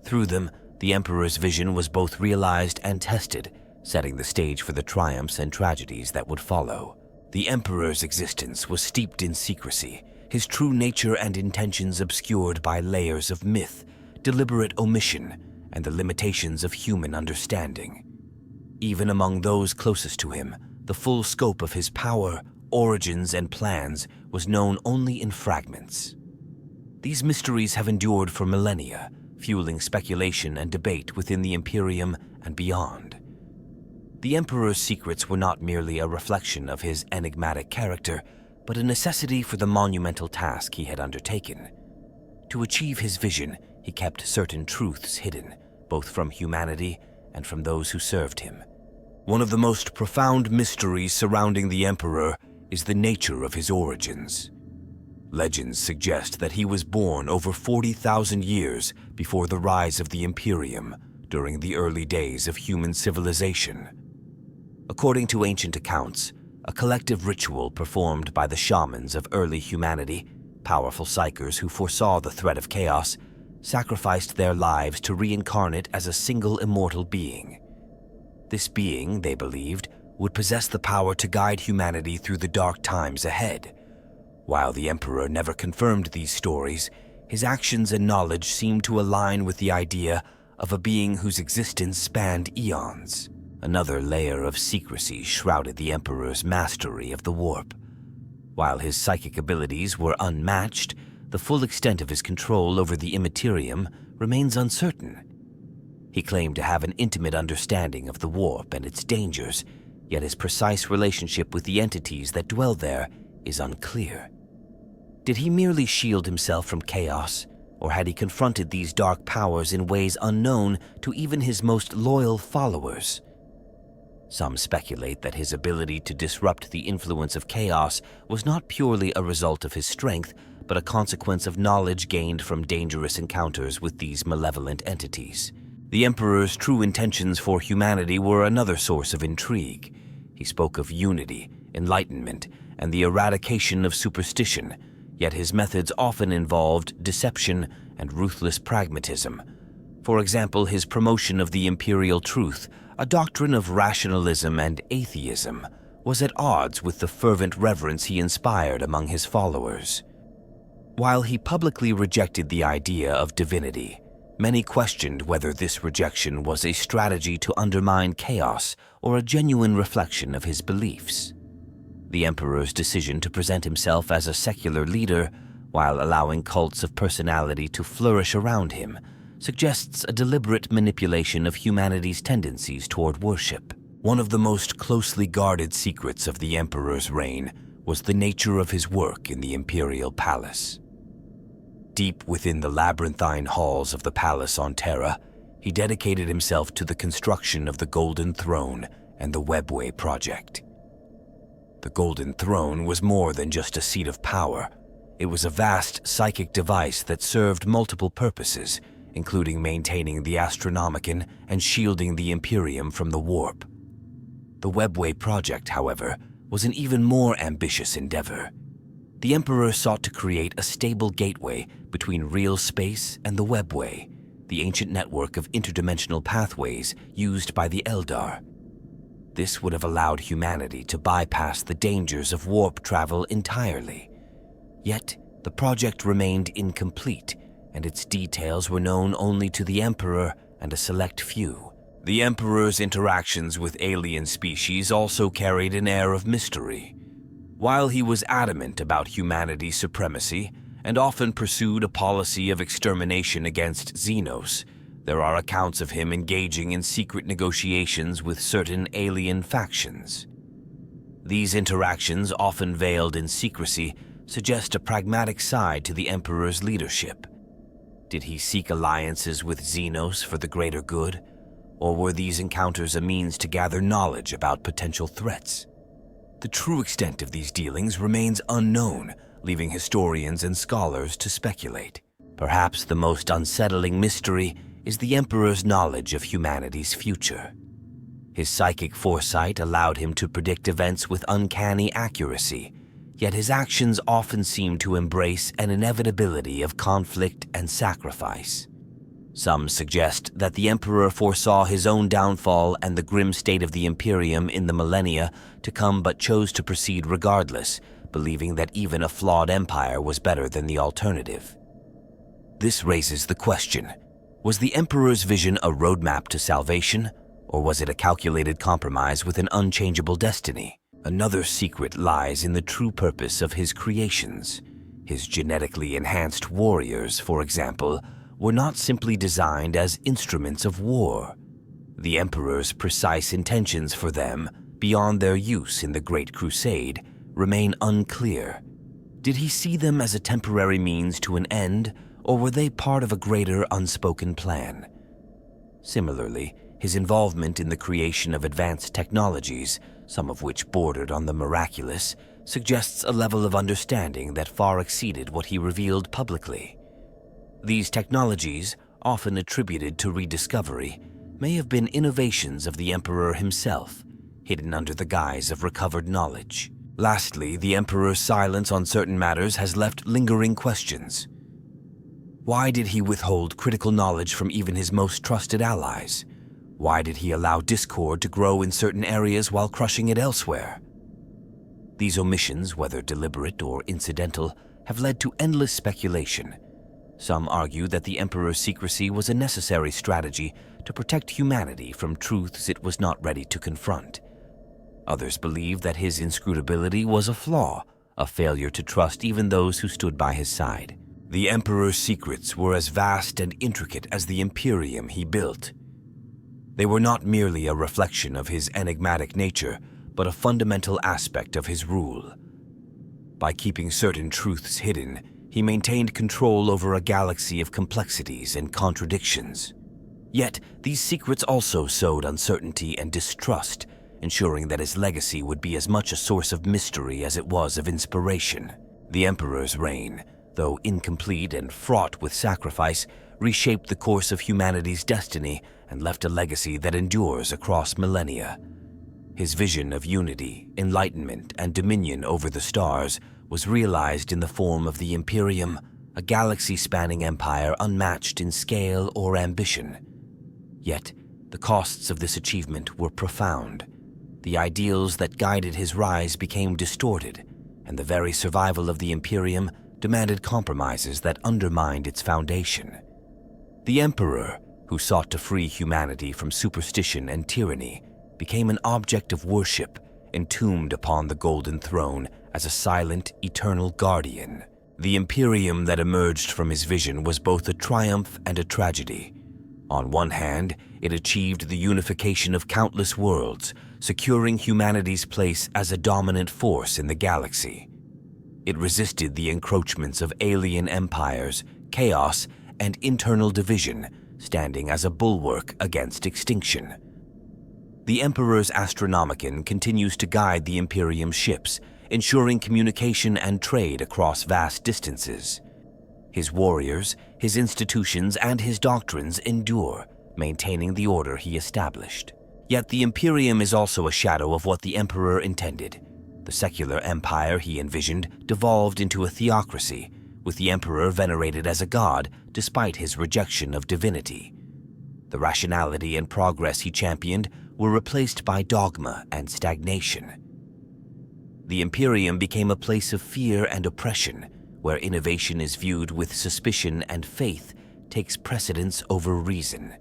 Through them, the Emperor's vision was both realized and tested, setting the stage for the triumphs and tragedies that would follow. The Emperor's existence was steeped in secrecy, his true nature and intentions obscured by layers of myth, deliberate omission, and the limitations of human understanding. Even among those closest to him, the full scope of his power, origins, and plans was known only in fragments. These mysteries have endured for millennia, fueling speculation and debate within the Imperium and beyond. The Emperor's secrets were not merely a reflection of his enigmatic character, but a necessity for the monumental task he had undertaken. To achieve his vision, he kept certain truths hidden, both from humanity and from those who served him. One of the most profound mysteries surrounding the Emperor is the nature of his origins. Legends suggest that he was born over 40,000 years before the rise of the Imperium during the early days of human civilization. According to ancient accounts, a collective ritual performed by the shamans of early humanity, powerful psychers who foresaw the threat of chaos, sacrificed their lives to reincarnate as a single immortal being. This being, they believed, would possess the power to guide humanity through the dark times ahead. While the Emperor never confirmed these stories, his actions and knowledge seemed to align with the idea of a being whose existence spanned eons. Another layer of secrecy shrouded the Emperor's mastery of the warp. While his psychic abilities were unmatched, the full extent of his control over the Immaterium remains uncertain. He claimed to have an intimate understanding of the warp and its dangers, yet his precise relationship with the entities that dwell there is unclear. Did he merely shield himself from chaos, or had he confronted these dark powers in ways unknown to even his most loyal followers? Some speculate that his ability to disrupt the influence of chaos was not purely a result of his strength, but a consequence of knowledge gained from dangerous encounters with these malevolent entities. The Emperor's true intentions for humanity were another source of intrigue. He spoke of unity, enlightenment, and the eradication of superstition, yet his methods often involved deception and ruthless pragmatism. For example, his promotion of the imperial truth, a doctrine of rationalism and atheism, was at odds with the fervent reverence he inspired among his followers. While he publicly rejected the idea of divinity, many questioned whether this rejection was a strategy to undermine chaos or a genuine reflection of his beliefs. The Emperor's decision to present himself as a secular leader, while allowing cults of personality to flourish around him, suggests a deliberate manipulation of humanity's tendencies toward worship. One of the most closely guarded secrets of the Emperor's reign was the nature of his work in the imperial palace. Deep within the labyrinthine halls of the palace on Terra, he dedicated himself to the construction of the Golden Throne and the Webway project. The Golden Throne was more than just a seat of power. It was a vast psychic device that served multiple purposes, including maintaining the Astronomicon and shielding the Imperium from the warp. The Webway project, however, was an even more ambitious endeavor. The Emperor sought to create a stable gateway between real space and the Webway, the ancient network of interdimensional pathways used by the Eldar. This would have allowed humanity to bypass the dangers of warp travel entirely. Yet, the project remained incomplete, and its details were known only to the Emperor and a select few. The Emperor's interactions with alien species also carried an air of mystery. While he was adamant about humanity's supremacy and often pursued a policy of extermination against Xenos, there are accounts of him engaging in secret negotiations with certain alien factions. These interactions, often veiled in secrecy, suggest a pragmatic side to the Emperor's leadership. Did he seek alliances with Xenos for the greater good, or were these encounters a means to gather knowledge about potential threats? The true extent of these dealings remains unknown, leaving historians and scholars to speculate. Perhaps the most unsettling mystery is the Emperor's knowledge of humanity's future. His psychic foresight allowed him to predict events with uncanny accuracy, yet his actions often seem to embrace an inevitability of conflict and sacrifice. Some suggest that the Emperor foresaw his own downfall and the grim state of the Imperium in the millennia to come, but chose to proceed regardless, believing that even a flawed empire was better than the alternative. This raises the question: was the Emperor's vision a roadmap to salvation, or was it a calculated compromise with an unchangeable destiny? Another secret lies in the true purpose of his creations. His genetically enhanced warriors, for example, were not simply designed as instruments of war. The Emperor's precise intentions for them, beyond their use in the Great Crusade, remain unclear. Did he see them as a temporary means to an end, or were they part of a greater unspoken plan? Similarly, his involvement in the creation of advanced technologies, some of which bordered on the miraculous, suggests a level of understanding that far exceeded what he revealed publicly. These technologies, often attributed to rediscovery, may have been innovations of the Emperor himself, hidden under the guise of recovered knowledge. Lastly, the Emperor's silence on certain matters has left lingering questions. Why did he withhold critical knowledge from even his most trusted allies? Why did he allow discord to grow in certain areas while crushing it elsewhere? These omissions, whether deliberate or incidental, have led to endless speculation. Some argue that the Emperor's secrecy was a necessary strategy to protect humanity from truths it was not ready to confront. Others believe that his inscrutability was a flaw, a failure to trust even those who stood by his side. The Emperor's secrets were as vast and intricate as the imperium he built. They were not merely a reflection of his enigmatic nature, but a fundamental aspect of his rule. By keeping certain truths hidden, he maintained control over a galaxy of complexities and contradictions. Yet, these secrets also sowed uncertainty and distrust, ensuring that his legacy would be as much a source of mystery as it was of inspiration. The Emperor's reign, though incomplete and fraught with sacrifice, reshaped the course of humanity's destiny and left a legacy that endures across millennia. His vision of unity, enlightenment, and dominion over the stars was realized in the form of the Imperium, a galaxy-spanning empire unmatched in scale or ambition. Yet, the costs of this achievement were profound. The ideals that guided his rise became distorted, and the very survival of the Imperium demanded compromises that undermined its foundation. The Emperor, who sought to free humanity from superstition and tyranny, became an object of worship, entombed upon the Golden Throne as a silent, eternal guardian. The Imperium that emerged from his vision was both a triumph and a tragedy. On one hand, it achieved the unification of countless worlds, securing humanity's place as a dominant force in the galaxy. It resisted the encroachments of alien empires, chaos, and internal division, standing as a bulwark against extinction. The Emperor's Astronomicon continues to guide the Imperium's ships, ensuring communication and trade across vast distances. His warriors, his institutions, and his doctrines endure, maintaining the order he established. Yet the Imperium is also a shadow of what the Emperor intended. The secular empire he envisioned devolved into a theocracy, with the Emperor venerated as a god despite his rejection of divinity. The rationality and progress he championed were replaced by dogma and stagnation. The Imperium became a place of fear and oppression, where innovation is viewed with suspicion and faith takes precedence over reason.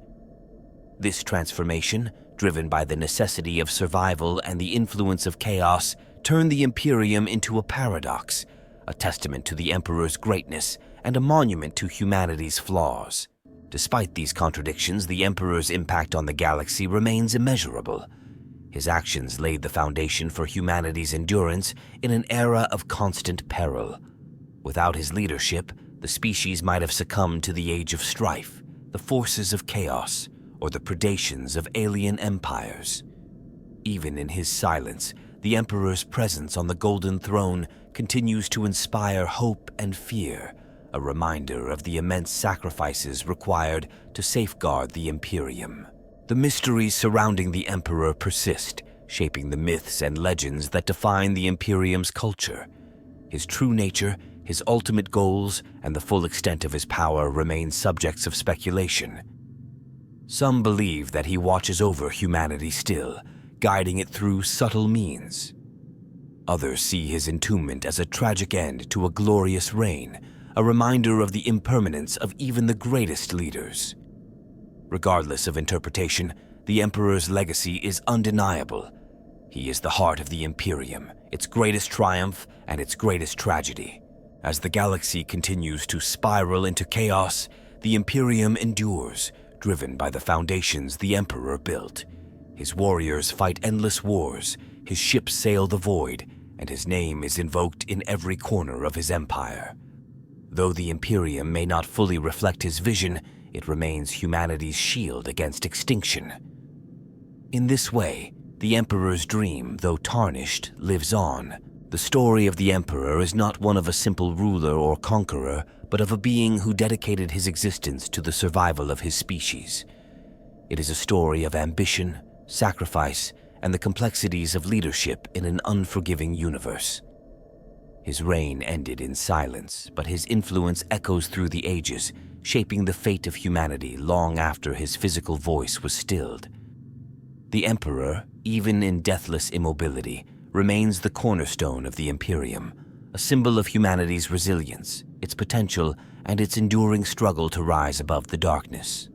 This transformation, driven by the necessity of survival and the influence of chaos, turned the Imperium into a paradox, a testament to the Emperor's greatness and a monument to humanity's flaws. Despite these contradictions, the Emperor's impact on the galaxy remains immeasurable. His actions laid the foundation for humanity's endurance in an era of constant peril. Without his leadership, the species might have succumbed to the age of strife, the forces of chaos, or the predations of alien empires. Even in his silence, the Emperor's presence on the Golden Throne continues to inspire hope and fear, a reminder of the immense sacrifices required to safeguard the Imperium. The mysteries surrounding the Emperor persist, shaping the myths and legends that define the Imperium's culture. His true nature, his ultimate goals, and the full extent of his power remain subjects of speculation. Some believe that he watches over humanity still, guiding it through subtle means. Others see his entombment as a tragic end to a glorious reign, a reminder of the impermanence of even the greatest leaders. Regardless of interpretation, the Emperor's legacy is undeniable. He is the heart of the Imperium, its greatest triumph and its greatest tragedy. As the galaxy continues to spiral into chaos, the Imperium endures, driven by the foundations the Emperor built. His warriors fight endless wars, his ships sail the void, and his name is invoked in every corner of his empire. Though the Imperium may not fully reflect his vision, it remains humanity's shield against extinction. In this way, the Emperor's dream, though tarnished, lives on. The story of the Emperor is not one of a simple ruler or conqueror, but of a being who dedicated his existence to the survival of his species. It is a story of ambition, sacrifice, and the complexities of leadership in an unforgiving universe. His reign ended in silence, but his influence echoes through the ages, shaping the fate of humanity long after his physical voice was stilled. The Emperor, even in deathless immobility, remains the cornerstone of the Imperium, a symbol of humanity's resilience, its potential, and its enduring struggle to rise above the darkness.